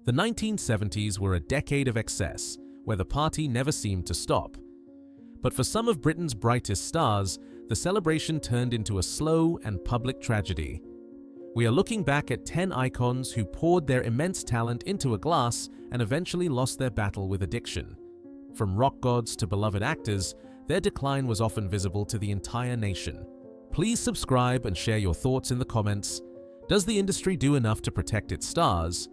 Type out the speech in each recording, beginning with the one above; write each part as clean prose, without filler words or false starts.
The 1970s were a decade of excess, where the party never seemed to stop. But for some of Britain's brightest stars, the celebration turned into a slow and public tragedy. We are looking back at 10 icons who poured their immense talent into a glass and eventually lost their battle with addiction. From rock gods to beloved actors, their decline was often visible to the entire nation. Please subscribe and share your thoughts in the comments. Does the industry do enough to protect its stars?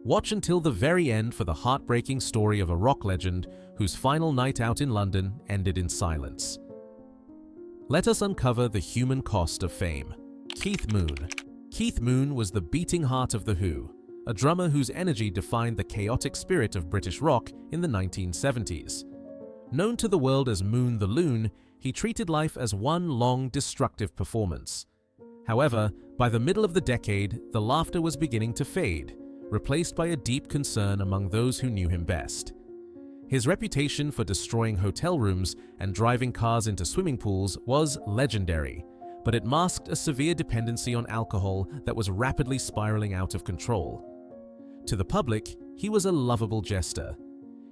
Watch until the very end for the heartbreaking story of a rock legend whose final night out in London ended in silence. Let us uncover the human cost of fame. Keith Moon. Keith Moon was the beating heart of The Who, a drummer whose energy defined the chaotic spirit of British rock in the 1970s. Known to the world as Moon the Loon, he treated life as one long, destructive performance. However, by the middle of the decade, the laughter was beginning to fade, replaced by a deep concern among those who knew him best. His reputation for destroying hotel rooms and driving cars into swimming pools was legendary, but it masked a severe dependency on alcohol that was rapidly spiraling out of control. To the public, he was a lovable jester.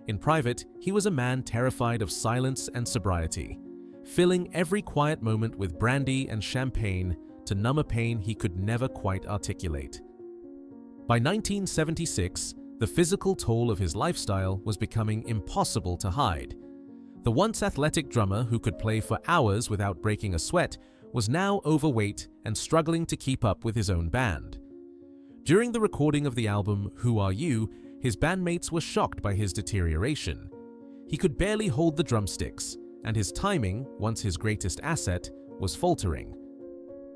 In private, he was a man terrified of silence and sobriety, filling every quiet moment with brandy and champagne to numb a pain he could never quite articulate. By 1976, the physical toll of his lifestyle was becoming impossible to hide. The once athletic drummer who could play for hours without breaking a sweat was now overweight and struggling to keep up with his own band. During the recording of the album Who Are You, his bandmates were shocked by his deterioration. He could barely hold the drumsticks, and his timing, once his greatest asset, was faltering.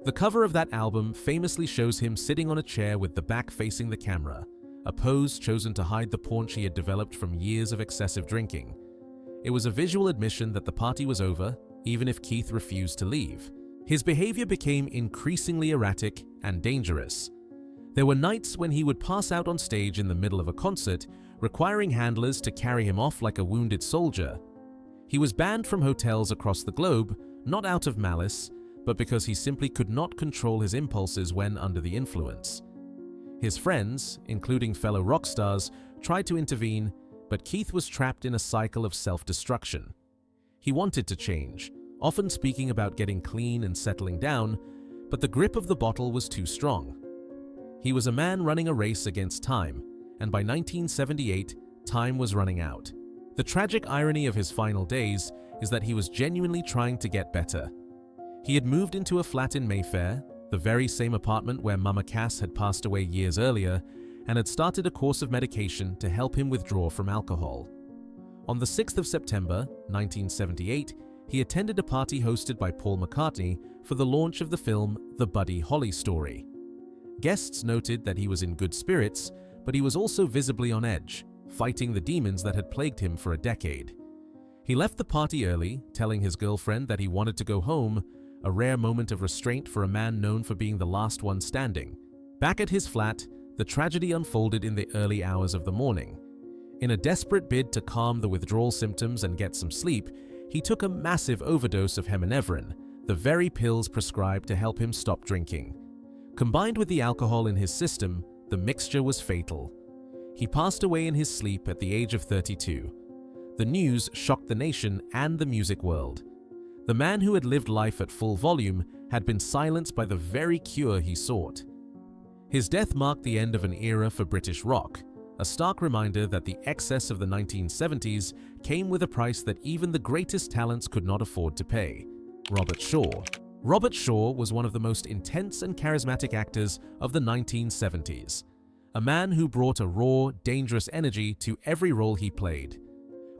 The cover of that album famously shows him sitting on a chair with the back facing the camera, a pose chosen to hide the paunch he had developed from years of excessive drinking. It was a visual admission that the party was over, even if Keith refused to leave. His behavior became increasingly erratic and dangerous. There were nights when he would pass out on stage in the middle of a concert, requiring handlers to carry him off like a wounded soldier. He was banned from hotels across the globe, not out of malice, but because he simply could not control his impulses when under the influence. His friends, including fellow rock stars, tried to intervene, but Keith was trapped in a cycle of self-destruction. He wanted to change, often speaking about getting clean and settling down, but the grip of the bottle was too strong. He was a man running a race against time, and by 1978, time was running out. The tragic irony of his final days is that he was genuinely trying to get better. He had moved into a flat in Mayfair, the very same apartment where Mama Cass had passed away years earlier, and had started a course of medication to help him withdraw from alcohol. On the 6th of September, 1978, he attended a party hosted by Paul McCartney for the launch of the film The Buddy Holly Story. Guests noted that he was in good spirits, but he was also visibly on edge, fighting the demons that had plagued him for a decade. He left the party early, telling his girlfriend that he wanted to go home, a rare moment of restraint for a man known for being the last one standing. Back at his flat, the tragedy unfolded in the early hours of the morning. In a desperate bid to calm the withdrawal symptoms and get some sleep, he took a massive overdose of heminevrin, the very pills prescribed to help him stop drinking. Combined with the alcohol in his system, the mixture was fatal. He passed away in his sleep at the age of 32. The news shocked the nation and the music world. The man who had lived life at full volume had been silenced by the very cure he sought. His death marked the end of an era for British rock, a stark reminder that the excess of the 1970s came with a price that even the greatest talents could not afford to pay. Robert Shaw. Robert Shaw was one of the most intense and charismatic actors of the 1970s, a man who brought a raw, dangerous energy to every role he played.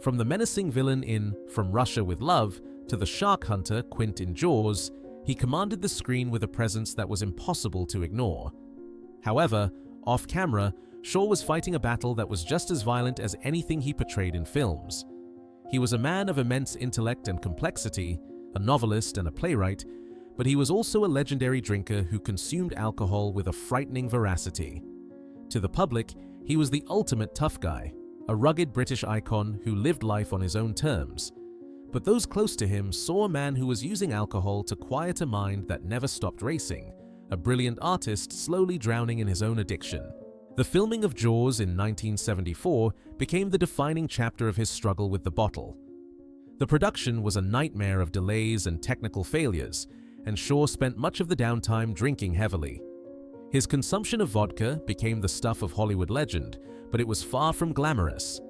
From the menacing villain in From Russia with Love to the shark hunter Quint in Jaws, he commanded the screen with a presence that was impossible to ignore. However, off-camera, Shaw was fighting a battle that was just as violent as anything he portrayed in films. He was a man of immense intellect and complexity, a novelist and a playwright, but he was also a legendary drinker who consumed alcohol with a frightening veracity. To the public, he was the ultimate tough guy, a rugged British icon who lived life on his own terms. But those close to him saw a man who was using alcohol to quiet a mind that never stopped racing, a brilliant artist slowly drowning in his own addiction. The filming of Jaws in 1974 became the defining chapter of his struggle with the bottle. The production was a nightmare of delays and technical failures, and Shaw spent much of the downtime drinking heavily. His consumption of vodka became the stuff of Hollywood legend, but it was far from glamorous.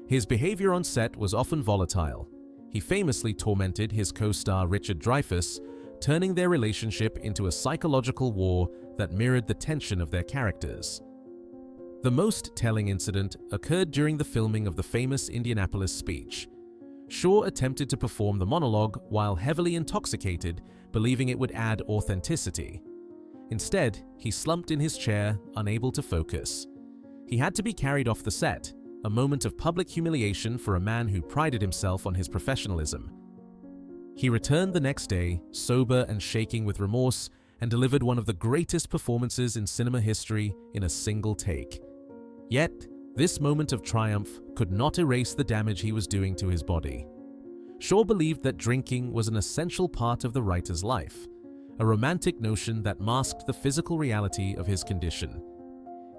His behavior on set was often volatile. He famously tormented his co-star Richard Dreyfuss, turning their relationship into a psychological war that mirrored the tension of their characters. The most telling incident occurred during the filming of the famous Indianapolis speech. Shaw attempted to perform the monologue while heavily intoxicated, believing it would add authenticity. Instead, he slumped in his chair, unable to focus. He had to be carried off the set, a moment of public humiliation for a man who prided himself on his professionalism. He returned the next day, sober and shaking with remorse, and delivered one of the greatest performances in cinema history in a single take. Yet, this moment of triumph could not erase the damage he was doing to his body. Shaw believed that drinking was an essential part of the writer's life, a romantic notion that masked the physical reality of his condition.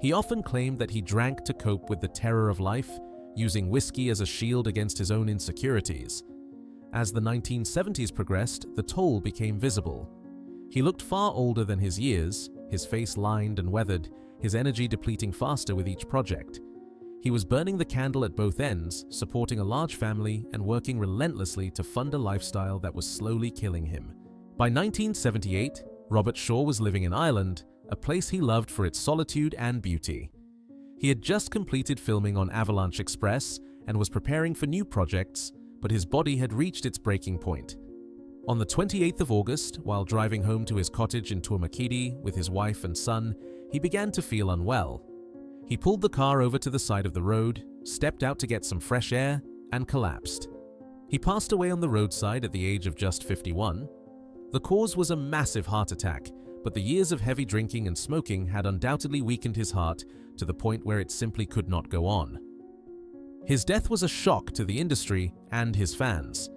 He often claimed that he drank to cope with the terror of life, using whiskey as a shield against his own insecurities. As the 1970s progressed, the toll became visible. He looked far older than his years, his face lined and weathered, his energy depleting faster with each project. He was burning the candle at both ends, supporting a large family and working relentlessly to fund a lifestyle that was slowly killing him. By 1978, Robert Shaw was living in Ireland, a place he loved for its solitude and beauty. He had just completed filming on Avalanche Express and was preparing for new projects, but his body had reached its breaking point. On the 28th of August, while driving home to his cottage in Tuamakidi with his wife and son, he began to feel unwell. He pulled the car over to the side of the road, stepped out to get some fresh air, and collapsed. He passed away on the roadside at the age of just 51. The cause was a massive heart attack, but the years of heavy drinking and smoking had undoubtedly weakened his heart to the point where it simply could not go on. His death was a shock to the industry and his fans.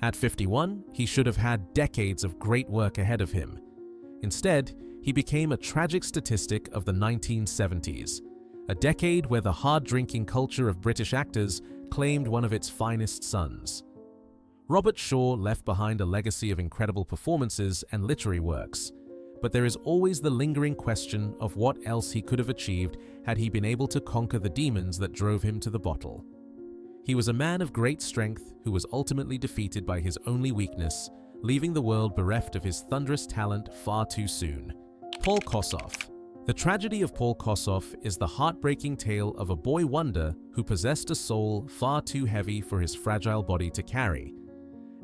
At 51, he should have had decades of great work ahead of him. Instead, he became a tragic statistic of the 1970s, a decade where the hard-drinking culture of British actors claimed one of its finest sons. Robert Shaw left behind a legacy of incredible performances and literary works, but there is always the lingering question of what else he could have achieved had he been able to conquer the demons that drove him to the bottle. He was a man of great strength who was ultimately defeated by his only weakness, leaving the world bereft of his thunderous talent far too soon. Paul Kossoff. The tragedy of Paul Kossoff is the heartbreaking tale of a boy wonder who possessed a soul far too heavy for his fragile body to carry.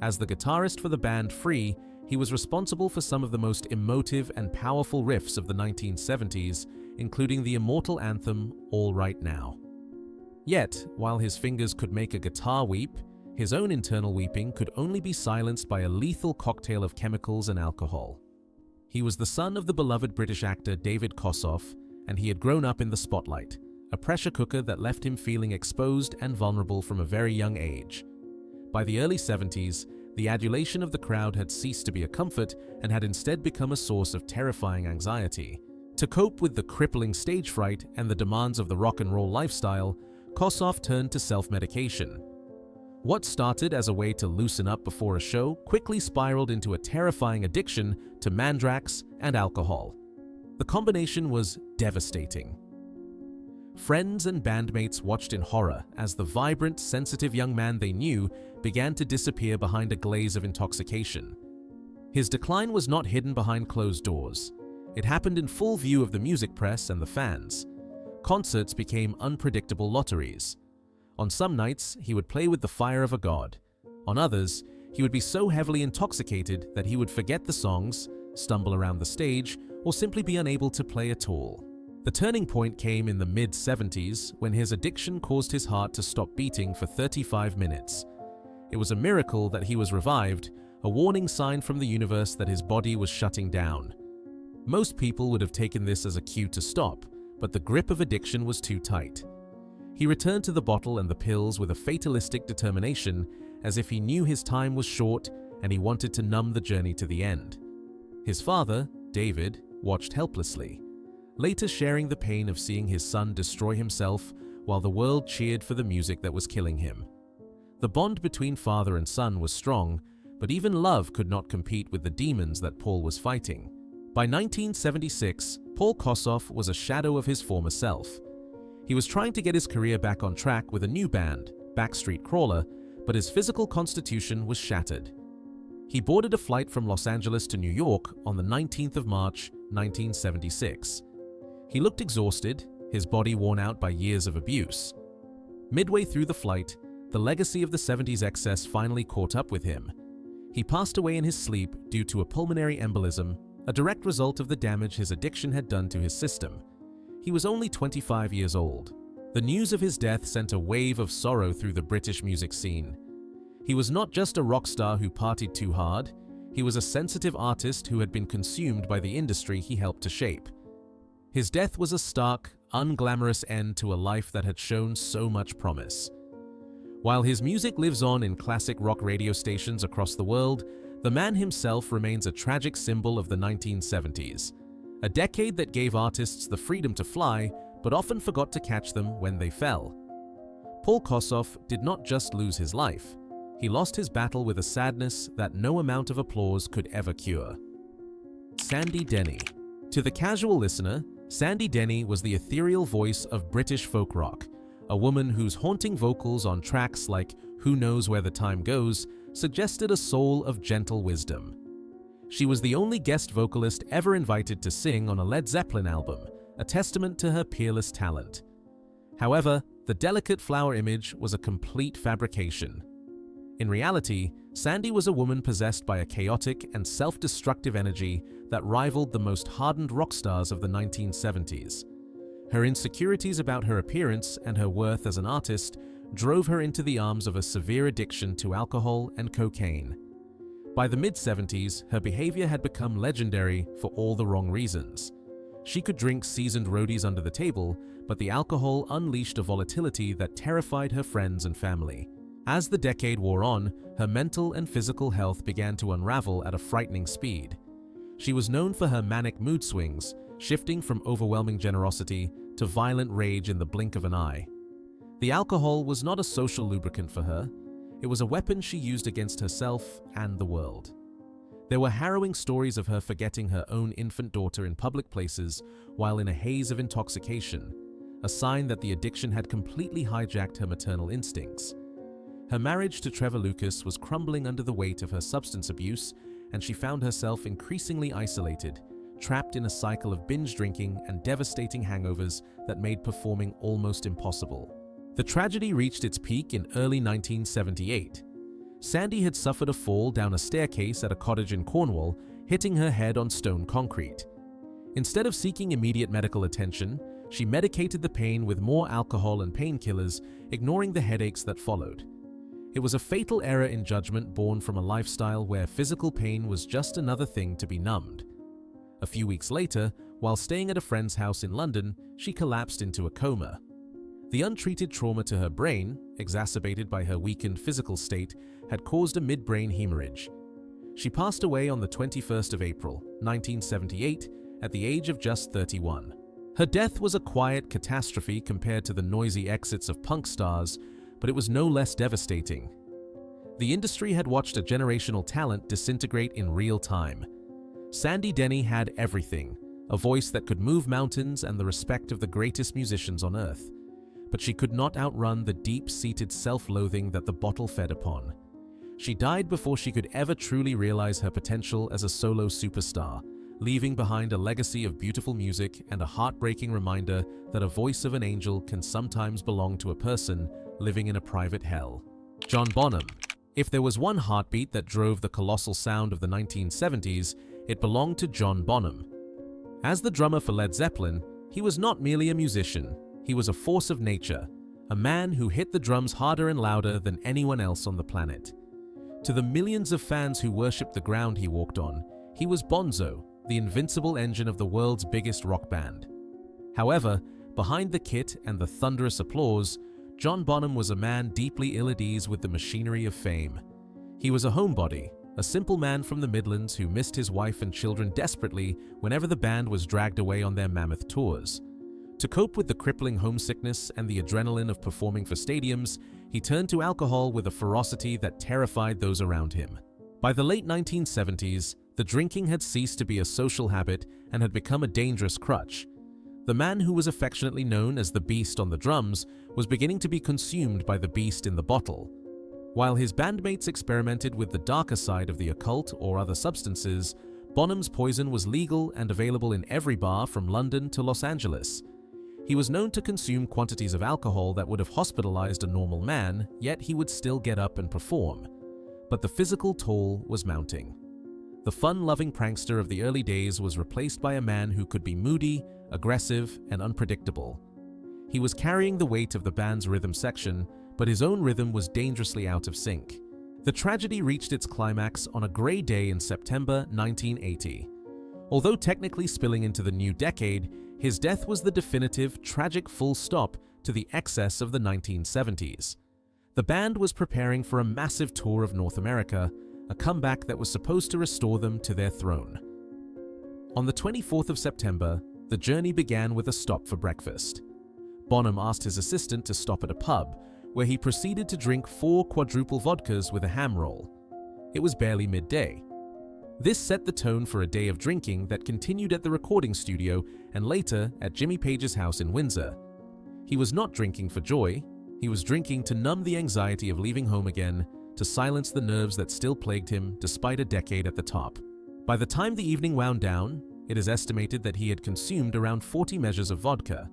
As the guitarist for the band Free, he was responsible for some of the most emotive and powerful riffs of the 1970s, including the immortal anthem, All Right Now. Yet, while his fingers could make a guitar weep, his own internal weeping could only be silenced by a lethal cocktail of chemicals and alcohol. He was the son of the beloved British actor David Kossoff, and he had grown up in the spotlight, a pressure cooker that left him feeling exposed and vulnerable from a very young age. By the early 70s, the adulation of the crowd had ceased to be a comfort and had instead become a source of terrifying anxiety. To cope with the crippling stage fright and the demands of the rock and roll lifestyle, Kossoff turned to self-medication. What started as a way to loosen up before a show quickly spiraled into a terrifying addiction to Mandrax and alcohol. The combination was devastating. Friends and bandmates watched in horror as the vibrant, sensitive young man they knew began to disappear behind a glaze of intoxication. His decline was not hidden behind closed doors. It happened in full view of the music press and the fans. Concerts became unpredictable lotteries. On some nights, he would play with the fire of a god. On others, he would be so heavily intoxicated that he would forget the songs, stumble around the stage, or simply be unable to play at all. The turning point came in the mid-70s when his addiction caused his heart to stop beating for 35 minutes. It was a miracle that he was revived, a warning sign from the universe that his body was shutting down. Most people would have taken this as a cue to stop, but the grip of addiction was too tight. He returned to the bottle and the pills with a fatalistic determination, as if he knew his time was short and he wanted to numb the journey to the end. His father, David, watched helplessly. later sharing the pain of seeing his son destroy himself while the world cheered for the music that was killing him. The bond between father and son was strong, but even love could not compete with the demons that Paul was fighting. By 1976, Paul Kossoff was a shadow of his former self. He was trying to get his career back on track with a new band, Backstreet Crawler, but his physical constitution was shattered. He boarded a flight from Los Angeles to New York on the 19th of March, 1976. He looked exhausted, his body worn out by years of abuse. Midway through the flight, the legacy of the 70s excess finally caught up with him. He passed away in his sleep due to a pulmonary embolism, a direct result of the damage his addiction had done to his system. He was only 25 years old. The news of his death sent a wave of sorrow through the British music scene. He was not just a rock star who partied too hard, he was a sensitive artist who had been consumed by the industry he helped to shape. His death was a stark, unglamorous end to a life that had shown so much promise. While his music lives on in classic rock radio stations across the world, the man himself remains a tragic symbol of the 1970s, a decade that gave artists the freedom to fly, but often forgot to catch them when they fell. Paul Kossoff did not just lose his life, he lost his battle with a sadness that no amount of applause could ever cure. Sandy Denny. To the casual listener, Sandy Denny was the ethereal voice of British folk rock, a woman whose haunting vocals on tracks like Who Knows Where the Time Goes suggested a soul of gentle wisdom. She was the only guest vocalist ever invited to sing on a Led Zeppelin album, a testament to her peerless talent. However, the delicate flower image was a complete fabrication. In reality, Sandy was a woman possessed by a chaotic and self-destructive energy that rivaled the most hardened rock stars of the 1970s. Her insecurities about her appearance and her worth as an artist drove her into the arms of a severe addiction to alcohol and cocaine. By the mid-70s, her behavior had become legendary for all the wrong reasons. She could drink seasoned roadies under the table, but the alcohol unleashed a volatility that terrified her friends and family. As the decade wore on, her mental and physical health began to unravel at a frightening speed. She was known for her manic mood swings, shifting from overwhelming generosity to violent rage in the blink of an eye. The alcohol was not a social lubricant for her, it was a weapon she used against herself and the world. There were harrowing stories of her forgetting her own infant daughter in public places while in a haze of intoxication, a sign that the addiction had completely hijacked her maternal instincts. Her marriage to Trevor Lucas was crumbling under the weight of her substance abuse, and she found herself increasingly isolated, trapped in a cycle of binge drinking and devastating hangovers that made performing almost impossible. The tragedy reached its peak in early 1978. Sandy had suffered a fall down a staircase at a cottage in Cornwall, hitting her head on stone concrete. Instead of seeking immediate medical attention, she medicated the pain with more alcohol and painkillers, ignoring the headaches that followed. It was a fatal error in judgment born from a lifestyle where physical pain was just another thing to be numbed. A few weeks later, while staying at a friend's house in London, she collapsed into a coma. The untreated trauma to her brain, exacerbated by her weakened physical state, had caused a midbrain hemorrhage. She passed away on the 21st of April, 1978, at the age of just 31. Her death was a quiet catastrophe compared to the noisy exits of punk stars, but it was no less devastating. The industry had watched a generational talent disintegrate in real time. Sandy Denny had everything, a voice that could move mountains and the respect of the greatest musicians on earth. But she could not outrun the deep-seated self-loathing that the bottle fed upon. She died before she could ever truly realize her potential as a solo superstar, leaving behind a legacy of beautiful music and a heartbreaking reminder that a voice of an angel can sometimes belong to a person living in a private hell. John Bonham. If there was one heartbeat that drove the colossal sound of the 1970s, it belonged to John Bonham. As the drummer for Led Zeppelin, he was not merely a musician, he was a force of nature, a man who hit the drums harder and louder than anyone else on the planet. To the millions of fans who worshipped the ground he walked on, he was Bonzo, the invincible engine of the world's biggest rock band. However, behind the kit and the thunderous applause, John Bonham was a man deeply ill at ease with the machinery of fame. He was a homebody, a simple man from the Midlands who missed his wife and children desperately whenever the band was dragged away on their mammoth tours. To cope with the crippling homesickness and the adrenaline of performing for stadiums, he turned to alcohol with a ferocity that terrified those around him. By the late 1970s, the drinking had ceased to be a social habit and had become a dangerous crutch. The man who was affectionately known as the Beast on the drums was beginning to be consumed by the beast in the bottle. While his bandmates experimented with the darker side of the occult or other substances, Bonham's poison was legal and available in every bar from London to Los Angeles. He was known to consume quantities of alcohol that would have hospitalized a normal man, yet he would still get up and perform. But the physical toll was mounting. The fun-loving prankster of the early days was replaced by a man who could be moody, aggressive, and unpredictable. He was carrying the weight of the band's rhythm section, but his own rhythm was dangerously out of sync. The tragedy reached its climax on a grey day in September 1980. Although technically spilling into the new decade, his death was the definitive, tragic full stop to the excess of the 1970s. The band was preparing for a massive tour of North America, a comeback that was supposed to restore them to their throne. On the 24th of September, the journey began with a stop for breakfast. Bonham asked his assistant to stop at a pub, where he proceeded to drink 4 quadruple vodkas with a ham roll. It was barely midday. This set the tone for a day of drinking that continued at the recording studio and later at Jimmy Page's house in Windsor. He was not drinking for joy, he was drinking to numb the anxiety of leaving home again, to silence the nerves that still plagued him despite a decade at the top. By the time the evening wound down, it is estimated that he had consumed around 40 measures of vodka.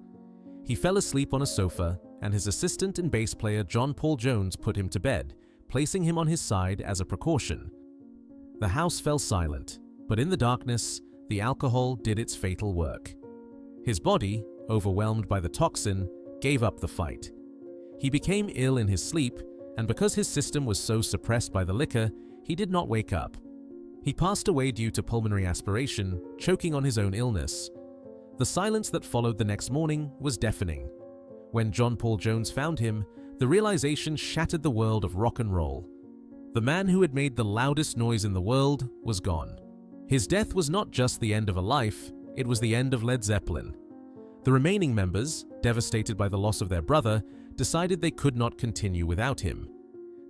He fell asleep on a sofa, and his assistant and bass player John Paul Jones put him to bed, placing him on his side as a precaution. The house fell silent, but in the darkness, the alcohol did its fatal work. His body, overwhelmed by the toxin, gave up the fight. He became ill in his sleep, and because his system was so suppressed by the liquor, he did not wake up. He passed away due to pulmonary aspiration, choking on his own illness. The silence that followed the next morning was deafening. When John Paul Jones found him, the realization shattered the world of rock and roll. The man who had made the loudest noise in the world was gone. His death was not just the end of a life, it was the end of Led Zeppelin. The remaining members, devastated by the loss of their brother, decided they could not continue without him.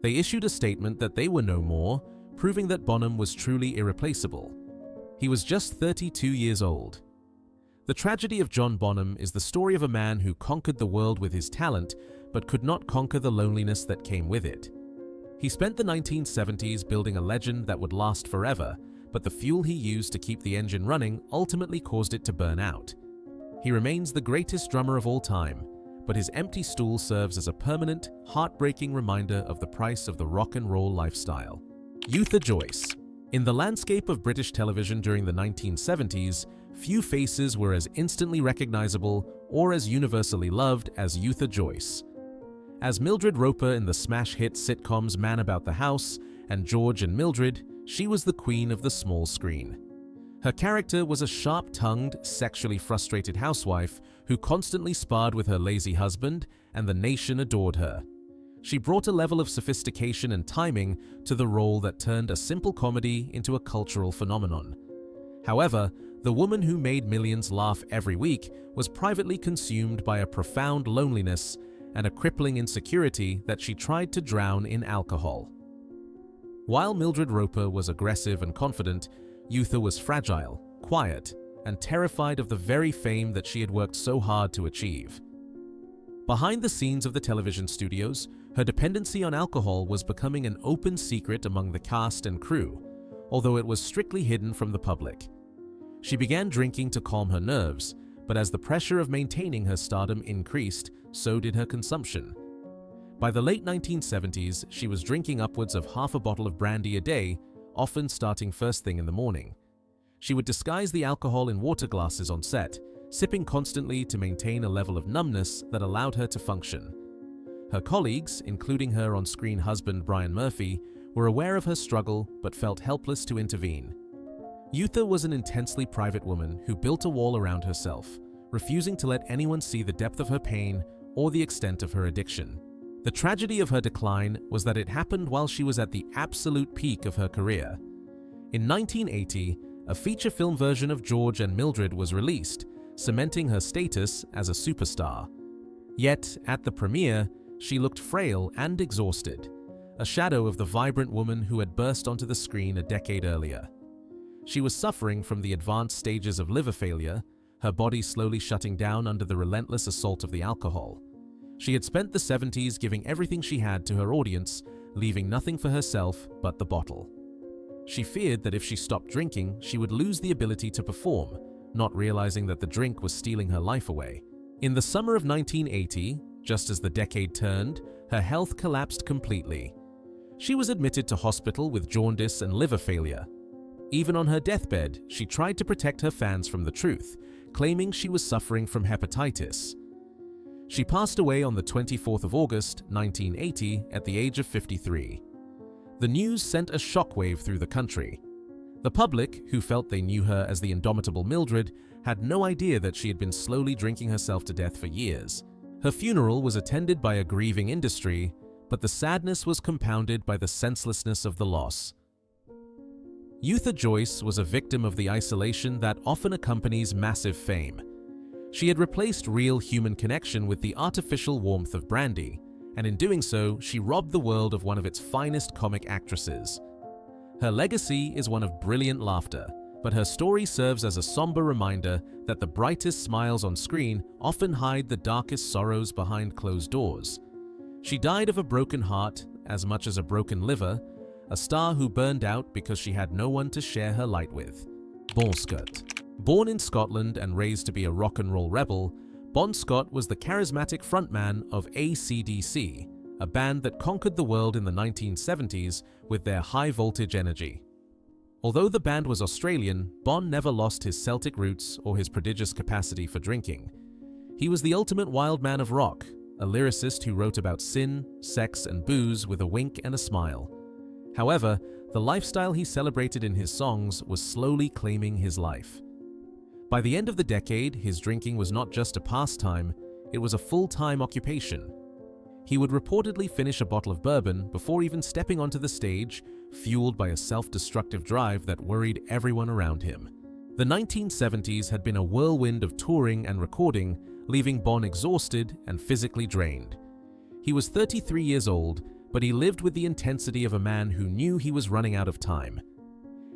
They issued a statement that they were no more, proving that Bonham was truly irreplaceable. He was just 32 years old. The tragedy of John Bonham is the story of a man who conquered the world with his talent, but could not conquer the loneliness that came with it. He spent the 1970s building a legend that would last forever, but the fuel he used to keep the engine running ultimately caused it to burn out. He remains the greatest drummer of all time, but his empty stool serves as a permanent, heartbreaking reminder of the price of the rock and roll lifestyle. Eutha Joyce. In the landscape of British television during the 1970s, few faces were as instantly recognizable or as universally loved as Eutha Joyce. As Mildred Roper in the smash hit sitcoms Man About the House and George and Mildred, she was the queen of the small screen. Her character was a sharp-tongued, sexually frustrated housewife who constantly sparred with her lazy husband, and the nation adored her. She brought a level of sophistication and timing to the role that turned a simple comedy into a cultural phenomenon. However, the woman who made millions laugh every week was privately consumed by a profound loneliness and a crippling insecurity that she tried to drown in alcohol. While Mildred Roper was aggressive and confident, Eutha was fragile, quiet, and terrified of the very fame that she had worked so hard to achieve. Behind the scenes of the television studios, her dependency on alcohol was becoming an open secret among the cast and crew, although it was strictly hidden from the public. She began drinking to calm her nerves, but as the pressure of maintaining her stardom increased, so did her consumption. By the late 1970s, she was drinking upwards of half a bottle of brandy a day, often starting first thing in the morning. She would disguise the alcohol in water glasses on set, sipping constantly to maintain a level of numbness that allowed her to function. Her colleagues, including her on-screen husband Brian Murphy, were aware of her struggle but felt helpless to intervene. Eutha was an intensely private woman who built a wall around herself, refusing to let anyone see the depth of her pain or the extent of her addiction. The tragedy of her decline was that it happened while she was at the absolute peak of her career. In 1980, a feature film version of George and Mildred was released, cementing her status as a superstar. Yet, at the premiere, she looked frail and exhausted, a shadow of the vibrant woman who had burst onto the screen a decade earlier. She was suffering from the advanced stages of liver failure, her body slowly shutting down under the relentless assault of the alcohol. She had spent the 70s giving everything she had to her audience, leaving nothing for herself but the bottle. She feared that if she stopped drinking, she would lose the ability to perform, not realizing that the drink was stealing her life away. In the summer of 1980, just as the decade turned, her health collapsed completely. She was admitted to hospital with jaundice and liver failure. Even on her deathbed, she tried to protect her fans from the truth, claiming she was suffering from hepatitis. She passed away on the 24th of August, 1980, at the age of 53. The news sent a shockwave through the country. The public, who felt they knew her as the indomitable Mildred, had no idea that she had been slowly drinking herself to death for years. Her funeral was attended by a grieving industry, but the sadness was compounded by the senselessness of the loss. Eutha Joyce was a victim of the isolation that often accompanies massive fame. She had replaced real human connection with the artificial warmth of brandy, and in doing so, she robbed the world of one of its finest comic actresses. Her legacy is one of brilliant laughter, but her story serves as a somber reminder that the brightest smiles on screen often hide the darkest sorrows behind closed doors. She died of a broken heart as much as a broken liver, a star who burned out because she had no one to share her light with. Bon Scott. Born in Scotland and raised to be a rock and roll rebel, Bon Scott was the charismatic frontman of AC/DC, a band that conquered the world in the 1970s with their high-voltage energy. Although the band was Australian, Bon never lost his Celtic roots or his prodigious capacity for drinking. He was the ultimate wild man of rock, a lyricist who wrote about sin, sex, and booze with a wink and a smile. However, the lifestyle he celebrated in his songs was slowly claiming his life. By the end of the decade, his drinking was not just a pastime, it was a full-time occupation. He would reportedly finish a bottle of bourbon before even stepping onto the stage, fueled by a self-destructive drive that worried everyone around him. The 1970s had been a whirlwind of touring and recording, leaving Bon exhausted and physically drained. He was 33 years old, but he lived with the intensity of a man who knew he was running out of time.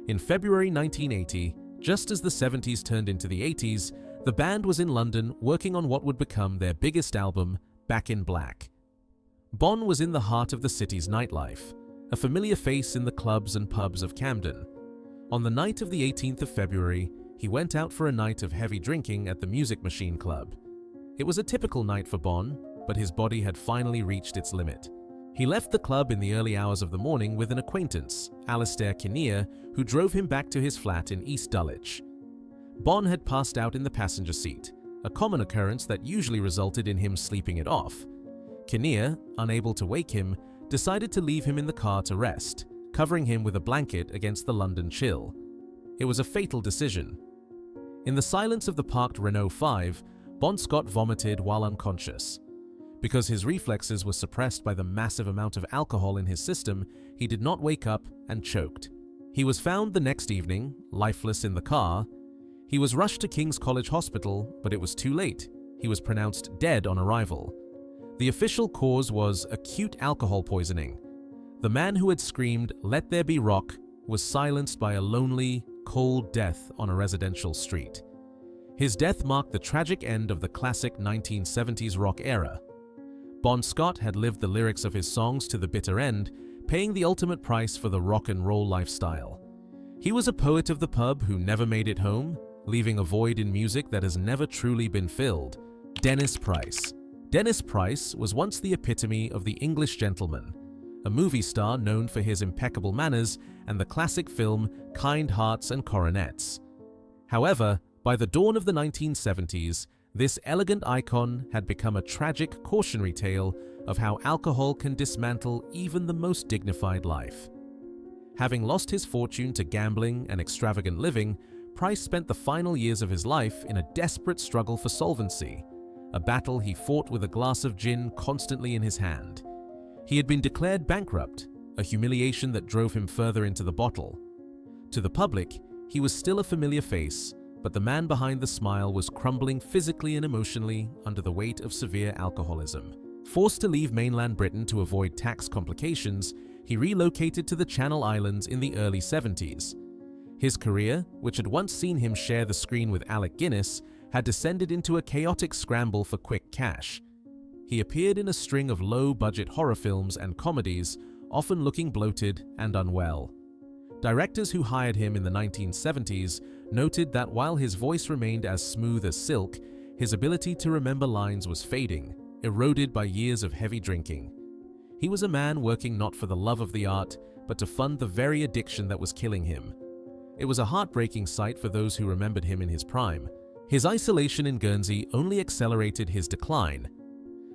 In February 1980, just as the 70s turned into the 80s, the band was in London working on what would become their biggest album, Back in Black. Bon was in the heart of the city's nightlife, a familiar face in the clubs and pubs of Camden. On the night of the 18th of February, he went out for a night of heavy drinking at the Music Machine Club. It was a typical night for Bon, but his body had finally reached its limit. He left the club in the early hours of the morning with an acquaintance, Alistair Kinnear, who drove him back to his flat in East Dulwich. Bon had passed out in the passenger seat, a common occurrence that usually resulted in him sleeping it off. Kinnear, unable to wake him, decided to leave him in the car to rest, covering him with a blanket against the London chill. It was a fatal decision. In the silence of the parked Renault 5, Bon Scott vomited while unconscious. Because his reflexes were suppressed by the massive amount of alcohol in his system, he did not wake up and choked. He was found the next evening, lifeless in the car. He was rushed to King's College Hospital, but it was too late. He was pronounced dead on arrival. The official cause was acute alcohol poisoning. The man who had screamed, "Let there be rock," was silenced by a lonely, cold death on a residential street. His death marked the tragic end of the classic 1970s rock era. Bon Scott had lived the lyrics of his songs to the bitter end, paying the ultimate price for the rock and roll lifestyle. He was a poet of the pub who never made it home, leaving a void in music that has never truly been filled. Dennis Price. Dennis Price was once the epitome of the English gentleman, a movie star known for his impeccable manners and the classic film Kind Hearts and Coronets. However, by the dawn of the 1970s, this elegant icon had become a tragic cautionary tale of how alcohol can dismantle even the most dignified life. Having lost his fortune to gambling and extravagant living, Price spent the final years of his life in a desperate struggle for solvency, a battle he fought with a glass of gin constantly in his hand. He had been declared bankrupt, a humiliation that drove him further into the bottle. To the public, he was still a familiar face, but the man behind the smile was crumbling physically and emotionally under the weight of severe alcoholism. Forced to leave mainland Britain to avoid tax complications, he relocated to the Channel Islands in the early 70s. His career, which had once seen him share the screen with Alec Guinness, had descended into a chaotic scramble for quick cash. He appeared in a string of low-budget horror films and comedies, often looking bloated and unwell. Directors who hired him in the 1970s noted that while his voice remained as smooth as silk, his ability to remember lines was fading, eroded by years of heavy drinking. He was a man working not for the love of the art, but to fund the very addiction that was killing him. It was a heartbreaking sight for those who remembered him in his prime. His isolation in Guernsey only accelerated his decline.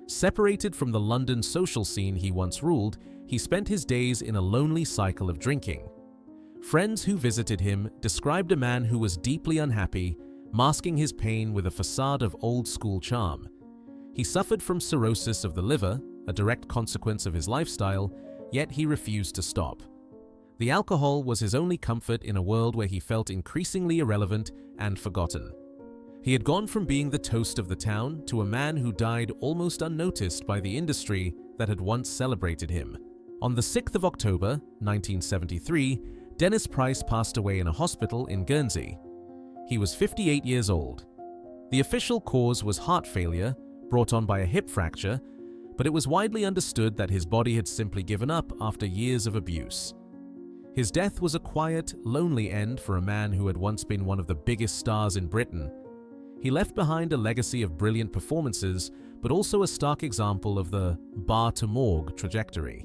Separated from the London social scene he once ruled, he spent his days in a lonely cycle of drinking. Friends who visited him described a man who was deeply unhappy, masking his pain with a facade of old-school charm. He suffered from cirrhosis of the liver, a direct consequence of his lifestyle, yet he refused to stop. The alcohol was his only comfort in a world where he felt increasingly irrelevant and forgotten. He had gone from being the toast of the town to a man who died almost unnoticed by the industry that had once celebrated him. On the 6th of October, 1973, Dennis Price passed away in a hospital in Guernsey. He was 58 years old. The official cause was heart failure, brought on by a hip fracture, but it was widely understood that his body had simply given up after years of abuse. His death was a quiet, lonely end for a man who had once been one of the biggest stars in Britain. He left behind a legacy of brilliant performances, but also a stark example of the bar to morgue trajectory.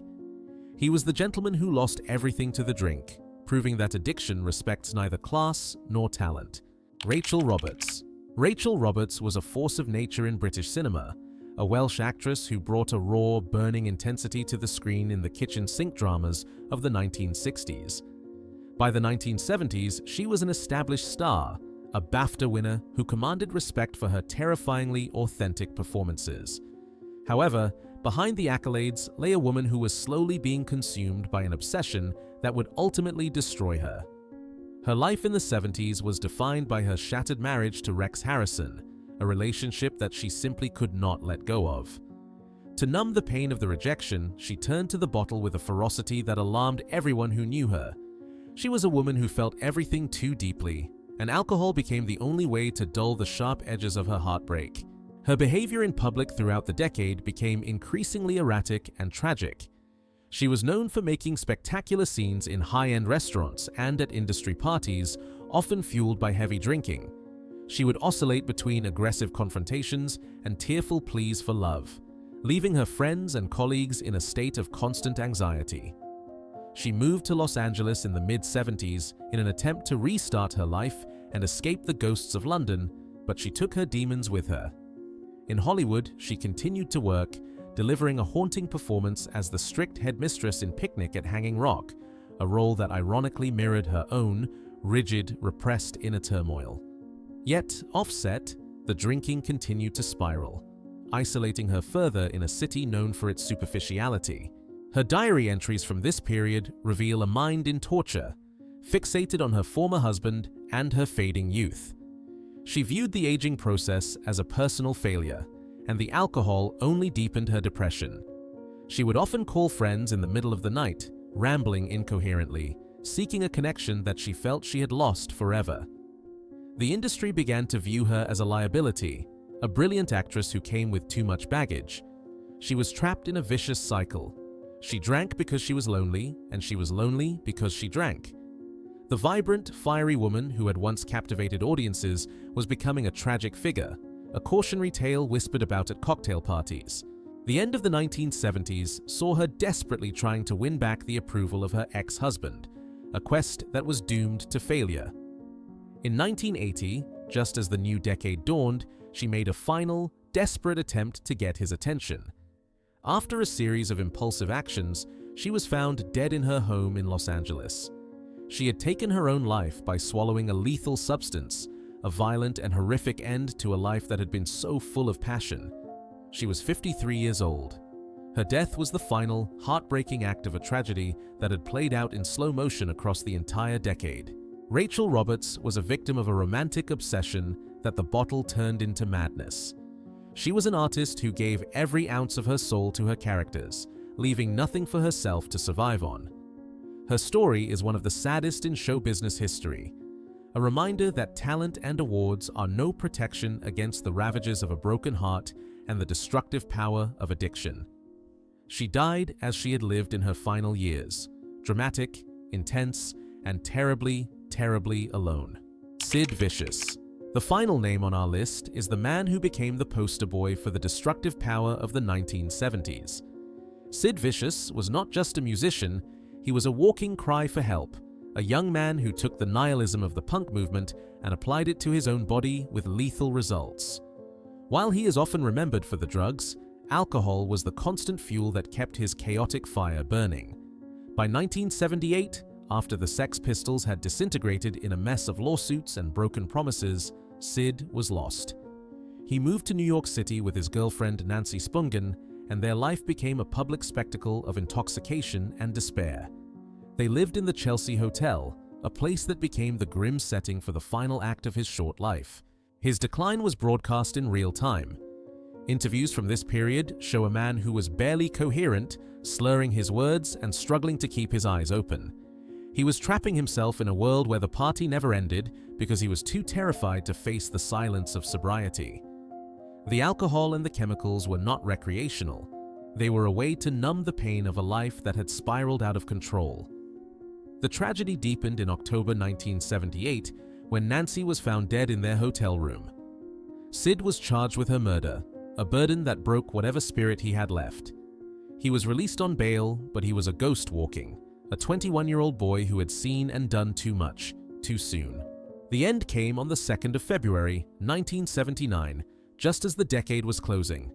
He was the gentleman who lost everything to the drink, proving that addiction respects neither class nor talent. Rachel Roberts. Rachel Roberts was a force of nature in British cinema, a Welsh actress who brought a raw, burning intensity to the screen in the kitchen sink dramas of the 1960s. By the 1970s, she was an established star, a BAFTA winner who commanded respect for her terrifyingly authentic performances. However, behind the accolades lay a woman who was slowly being consumed by an obsession that would ultimately destroy her. Her life in the 70s was defined by her shattered marriage to Rex Harrison, a relationship that she simply could not let go of. To numb the pain of the rejection, she turned to the bottle with a ferocity that alarmed everyone who knew her. She was a woman who felt everything too deeply, and alcohol became the only way to dull the sharp edges of her heartbreak. Her behavior in public throughout the decade became increasingly erratic and tragic. She was known for making spectacular scenes in high-end restaurants and at industry parties, often fueled by heavy drinking. She would oscillate between aggressive confrontations and tearful pleas for love, leaving her friends and colleagues in a state of constant anxiety. She moved to Los Angeles in the mid-70s in an attempt to restart her life and escape the ghosts of London, but she took her demons with her. In Hollywood, she continued to work, delivering a haunting performance as the strict headmistress in Picnic at Hanging Rock, a role that ironically mirrored her own rigid, repressed inner turmoil. Yet, offset, the drinking continued to spiral, isolating her further in a city known for its superficiality. Her diary entries from this period reveal a mind in torture, fixated on her former husband and her fading youth. She viewed the aging process as a personal failure, and the alcohol only deepened her depression. She would often call friends in the middle of the night, rambling incoherently, seeking a connection that she felt she had lost forever. The industry began to view her as a liability, a brilliant actress who came with too much baggage. She was trapped in a vicious cycle. She drank because she was lonely, and she was lonely because she drank. The vibrant, fiery woman who had once captivated audiences was becoming a tragic figure, a cautionary tale whispered about at cocktail parties. The end of the 1970s saw her desperately trying to win back the approval of her ex-husband, a quest that was doomed to failure. In 1980, just as the new decade dawned, she made a final, desperate attempt to get his attention. After a series of impulsive actions, she was found dead in her home in Los Angeles. She had taken her own life by swallowing a lethal substance, a violent and horrific end to a life that had been so full of passion. She was 53 years old. Her death was the final, heartbreaking act of a tragedy that had played out in slow motion across the entire decade. Rachel Roberts was a victim of a romantic obsession that the bottle turned into madness. She was an artist who gave every ounce of her soul to her characters, leaving nothing for herself to survive on. Her story is one of the saddest in show business history, a reminder that talent and awards are no protection against the ravages of a broken heart and the destructive power of addiction. She died as she had lived in her final years, dramatic, intense, and terribly, terribly alone. Sid Vicious. The final name on our list is the man who became the poster boy for the destructive power of the 1970s. Sid Vicious was not just a musician, he was a walking cry for help, a young man who took the nihilism of the punk movement and applied it to his own body with lethal results. While he is often remembered for the drugs, alcohol was the constant fuel that kept his chaotic fire burning. By 1978, after the Sex Pistols had disintegrated in a mess of lawsuits and broken promises, Sid was lost. He moved to New York City with his girlfriend Nancy Spungen, and their life became a public spectacle of intoxication and despair. They lived in the Chelsea Hotel, a place that became the grim setting for the final act of his short life. His decline was broadcast in real time. Interviews from this period show a man who was barely coherent, slurring his words and struggling to keep his eyes open. He was trapping himself in a world where the party never ended because he was too terrified to face the silence of sobriety. The alcohol and the chemicals were not recreational. They were a way to numb the pain of a life that had spiraled out of control. The tragedy deepened in October 1978 when Nancy was found dead in their hotel room. Sid was charged with her murder, a burden that broke whatever spirit he had left. He was released on bail, but he was a ghost walking, a 21-year-old boy who had seen and done too much, too soon. The end came on the 2nd of February, 1979, just as the decade was closing.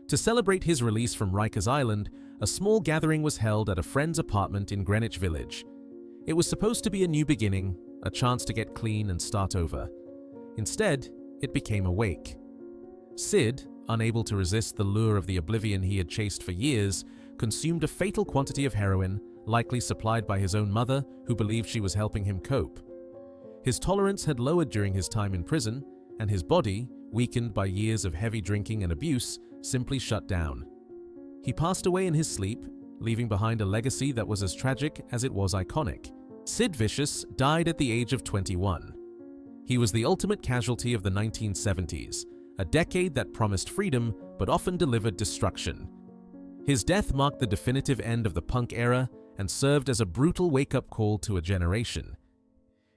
To celebrate his release from Rikers Island, a small gathering was held at a friend's apartment in Greenwich Village. It was supposed to be a new beginning, a chance to get clean and start over. Instead, it became a wake. Sid, unable to resist the lure of the oblivion he had chased for years, consumed a fatal quantity of heroin, likely supplied by his own mother, who believed she was helping him cope. His tolerance had lowered during his time in prison, and his body, weakened by years of heavy drinking and abuse, simply shut down. He passed away in his sleep, leaving behind a legacy that was as tragic as it was iconic. Sid Vicious died at the age of 21. He was the ultimate casualty of the 1970s, a decade that promised freedom but often delivered destruction. His death marked the definitive end of the punk era and served as a brutal wake-up call to a generation.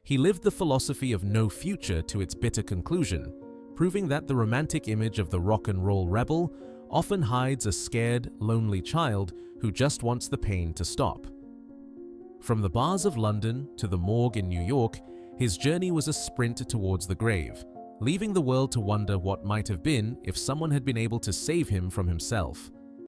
He lived the philosophy of no future to its bitter conclusion, proving that the romantic image of the rock and roll rebel often hides a scared, lonely child who just wants the pain to stop. From the bars of London to the morgue in New York, his journey was a sprint towards the grave, leaving the world to wonder what might have been if someone had been able to save him from himself.